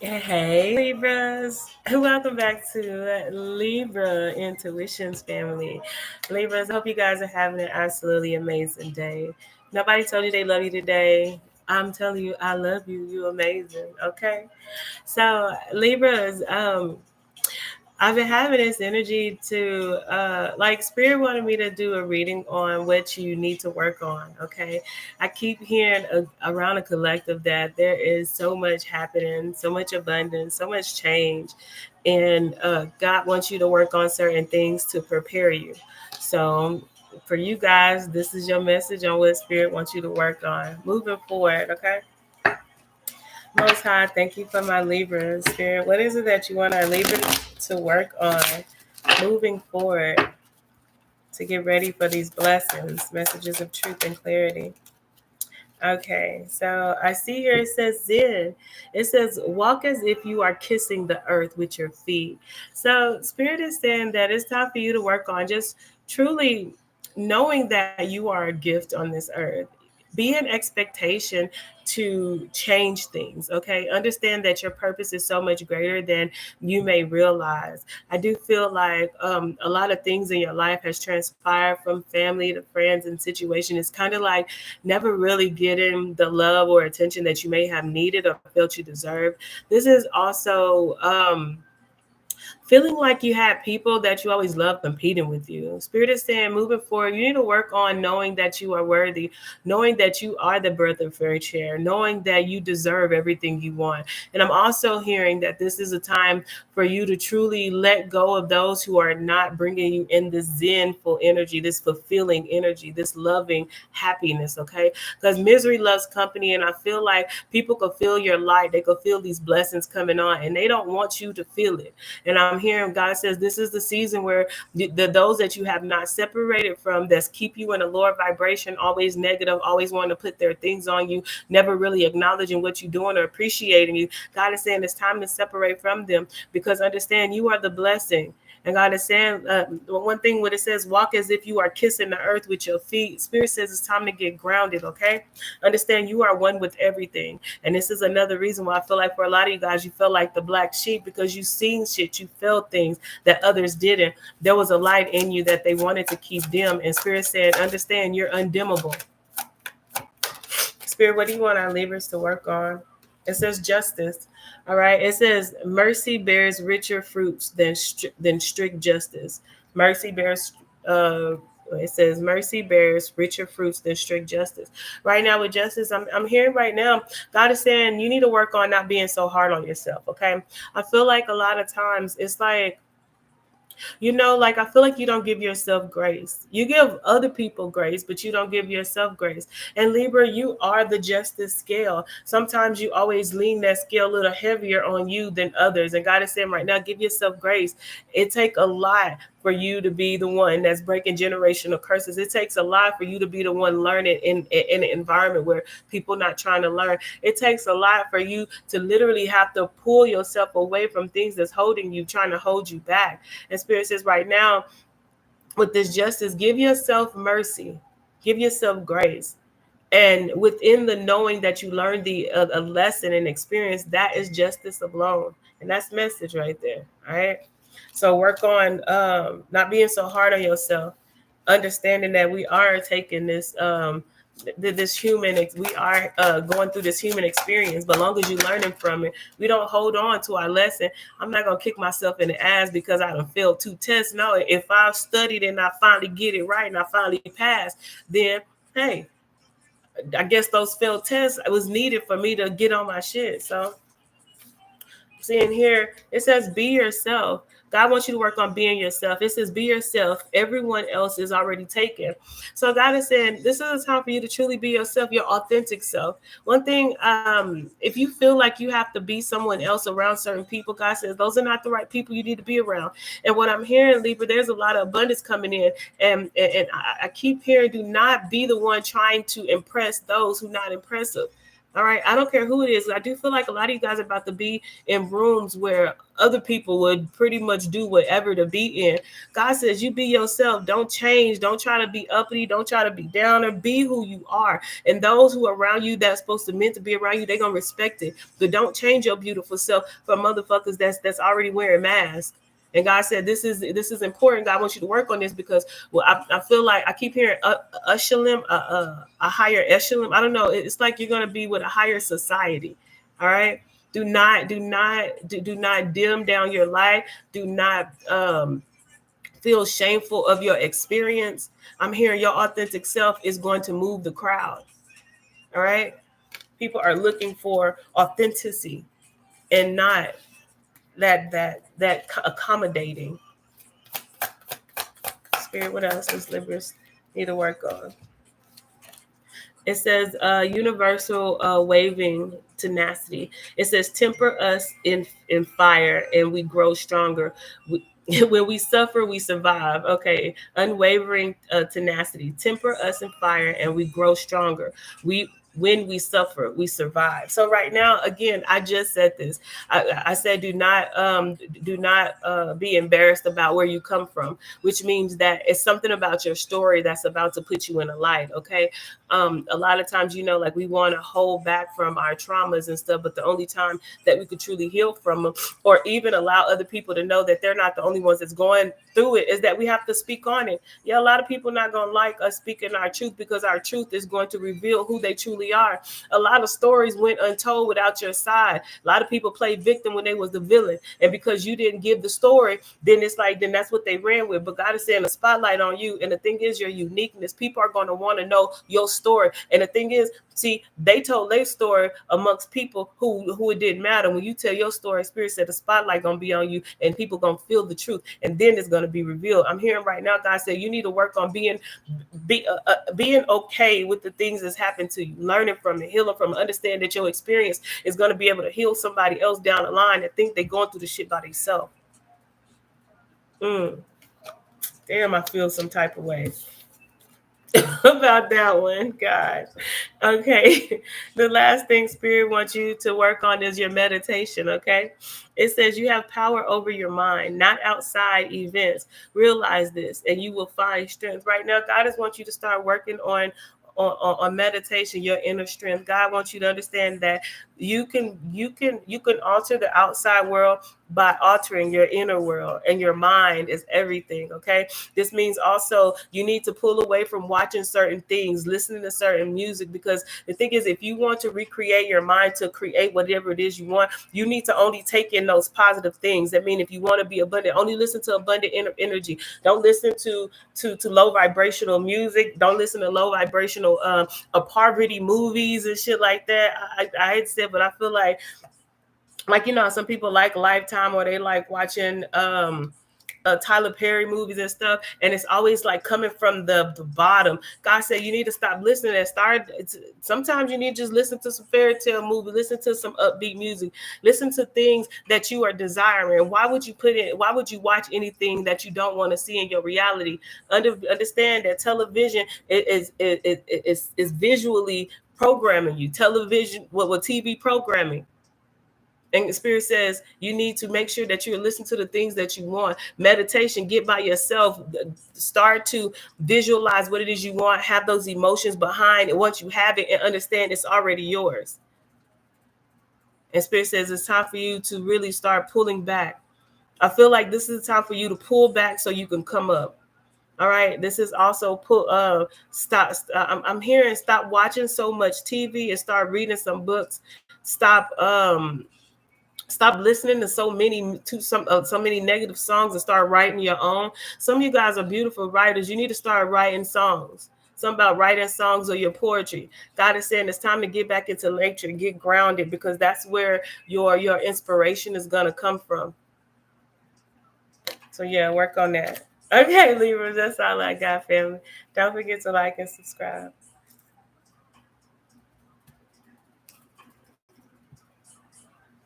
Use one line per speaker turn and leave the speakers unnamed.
Hey, Libras. Welcome back to Libra Intuitions family. Libras, I hope you guys are having an absolutely amazing day. Nobody told you they love you today. I'm telling you, I love you. You're amazing. Okay. So, Libras, I've been having this energy to, like, Spirit wanted me to do a reading on what you need to work on. Okay. I keep hearing around a collective that there is so much happening, so much abundance, so much change. And God wants you to work on certain things to prepare you. So, for you guys, this is your message on what Spirit wants you to work on moving forward. Okay. Most High, thank you for my Libra spirit. What is it that you want our Libra to work on moving forward to get ready for these blessings, messages of truth and clarity? Okay, so I see here it says Zen. It says, walk as if you are kissing the earth with your feet. So, Spirit is saying that it's time for you to work on just truly knowing that you are a gift on this earth. Be in expectation to change things. Okay, understand that your purpose is so much greater than you may realize. I do feel like a lot of things in your life has transpired from family to friends and situation. It's kind of like never really getting the love or attention that you may have needed or felt you deserved. This is also feeling like you had people that you always loved competing with you. Spirit is saying, moving forward, you need to work on knowing that you are worthy, knowing that you are the birth of fairy chair, knowing that you deserve everything you want. And I'm also hearing that this is a time for you to truly let go of those who are not bringing you in this zenful energy, this fulfilling energy, this loving happiness, okay? Because misery loves company, and I feel like people could feel your light. They could feel these blessings coming on, and they don't want you to feel it. And I'm hearing God says this is the season where those that you have not separated from, that's keep you in a lower vibration, always negative, always wanting to put their things on you, never really acknowledging what you're doing or appreciating you. God is saying it's time to separate from them, because understand you are the blessing. And God is saying one thing when it says walk as if you are kissing the earth with your feet. Spirit says it's time to get grounded. Okay, understand you are one with everything. And this is another reason why I feel like for a lot of you guys, you felt like the black sheep, because you seen shit, you felt things that others didn't. There was a light in you that they wanted to keep dim. And Spirit said, understand you're undimmable. Spirit, what do you want our Libras to work on? It says justice. All right. It says mercy bears richer fruits than strict justice. Mercy bears. It says mercy bears richer fruits than strict justice. Right now with justice, I'm hearing right now, God is saying you need to work on not being so hard on yourself. Okay. I feel like a lot of times it's like, like I feel like you don't give yourself grace. You give other people grace, but you don't give yourself grace. And Libra, you are the justice scale. Sometimes you always lean that scale a little heavier on you than others. And God is saying right now, give yourself grace. It takes a lot for you to be the one that's breaking generational curses. It takes a lot for you to be the one learning in an environment where people not trying to learn. It takes a lot for you to literally have to pull yourself away from things that's holding you, trying to hold you back. And Spirit says right now, with this justice, give yourself mercy, give yourself grace. And within the knowing that you learned a lesson and experience, that is justice alone. And that's message right there. All right. So work on not being so hard on yourself, understanding that we are taking this human, we are going through this human experience, but long as you learning from it, we don't hold on to our lesson. I'm not gonna kick myself in the ass because I done failed 2 tests. No, if I've studied and I finally get it right and I finally pass, then hey, I guess those failed tests was needed for me to get on my shit. So seeing here, it says be yourself. God wants you to work on being yourself. It says be yourself. Everyone else is already taken. So God is saying this is a time for you to truly be yourself, your authentic self. One thing, if you feel like you have to be someone else around certain people, God says those are not the right people you need to be around. And what I'm hearing, Libra, there's a lot of abundance coming in. And I keep hearing, do not be the one trying to impress those who not impressive. All right, I don't care who it is. I do feel like a lot of you guys are about to be in rooms where other people would pretty much do whatever to be in. God says, you be yourself. Don't change. Don't try to be uppity. Don't try to be downer. Be who you are. And those who are around you that's supposed to meant to be around you, they're gonna respect it. But don't change your beautiful self for motherfuckers that's already wearing masks. And God said, this is important. God wants you to work on this because, well, I feel like I keep hearing echelon, a higher echelon. I don't know. It's like you're going to be with a higher society. All right. Do not dim down your light. Do not feel shameful of your experience. I'm hearing your authentic self is going to move the crowd. All right. People are looking for authenticity and not that accommodating. Spirit, what else does Libras need to work on? It says universal waving tenacity. It says temper us in fire and we grow stronger. When we suffer, we survive. Okay, unwavering tenacity. Temper us in fire and we grow stronger. When we suffer, we survive. So right now, again, I just said this. I said, do not be embarrassed about where you come from, which means that it's something about your story that's about to put you in a light. Okay, a lot of times, like we want to hold back from our traumas and stuff, but the only time that we could truly heal from them, or even allow other people to know that they're not the only ones that's going through it, is that we have to speak on it. Yeah, a lot of people not gonna like us speaking our truth because our truth is going to reveal who they truly are. A lot of stories went untold without your side. A lot of people played victim when they was the villain, and because you didn't give the story, then it's like then that's what they ran with. But God is saying a spotlight on you, and the thing is your uniqueness. People are going to want to know your story, and the thing is, see, they told their story amongst people who it didn't matter. When you tell your story, Spirit said the spotlight gonna be on you, and people gonna feel the truth, and then it's gonna be revealed. I'm hearing right now, God said you need to work on being okay with the things that's happened to you, learning from it, healing from it, understand that your experience is gonna be able to heal somebody else down the line that think they're going through the shit by themselves. Damn, I feel some type of way about that one, guys. Okay, the last thing Spirit wants you to work on is your meditation. Okay, it says you have power over your mind, not outside events. Realize this, and you will find strength. Right now, God just wants you to start working on meditation, your inner strength. God wants you to understand that you can alter the outside world by altering your inner world, and your mind is everything. Okay, this means also you need to pull away from watching certain things, listening to certain music, because the thing is, if you want to recreate your mind to create whatever it is you want, you need to only take in those positive things. That means if you want to be abundant, only listen to abundant energy. Don't listen to low vibrational music. Don't listen to low vibrational poverty movies and shit like that. I had said, but I feel like some people like Lifetime, or they like watching Tyler Perry movies and stuff, and it's always like coming from the bottom. God said you need to stop listening and start. Sometimes you need to just listen to some fairy tale movie, listen to some upbeat music, listen to things that you are desiring. Why would you watch anything that you don't want to see in your reality? Understand that television is visually programming you. Television, what TV programming. And the Spirit says you need to make sure that you're listening to the things that you want. Meditation, get by yourself, start to visualize what it is you want, have those emotions behind it. Once you have it, and understand it's already yours. And Spirit says it's time for you to really start pulling back. I feel like this is the time for you to pull back so you can come up. All right. This is also stop. I'm hearing stop watching so much TV and start reading some books. Stop listening to so many negative songs and start writing your own. Some of you guys are beautiful writers. You need to start writing songs. Something about writing songs or your poetry. God is saying it's time to get back into nature and get grounded, because that's where your inspiration is gonna come from. So yeah, work on that. Okay, Libra, that's all I got, family. Don't forget to like and subscribe.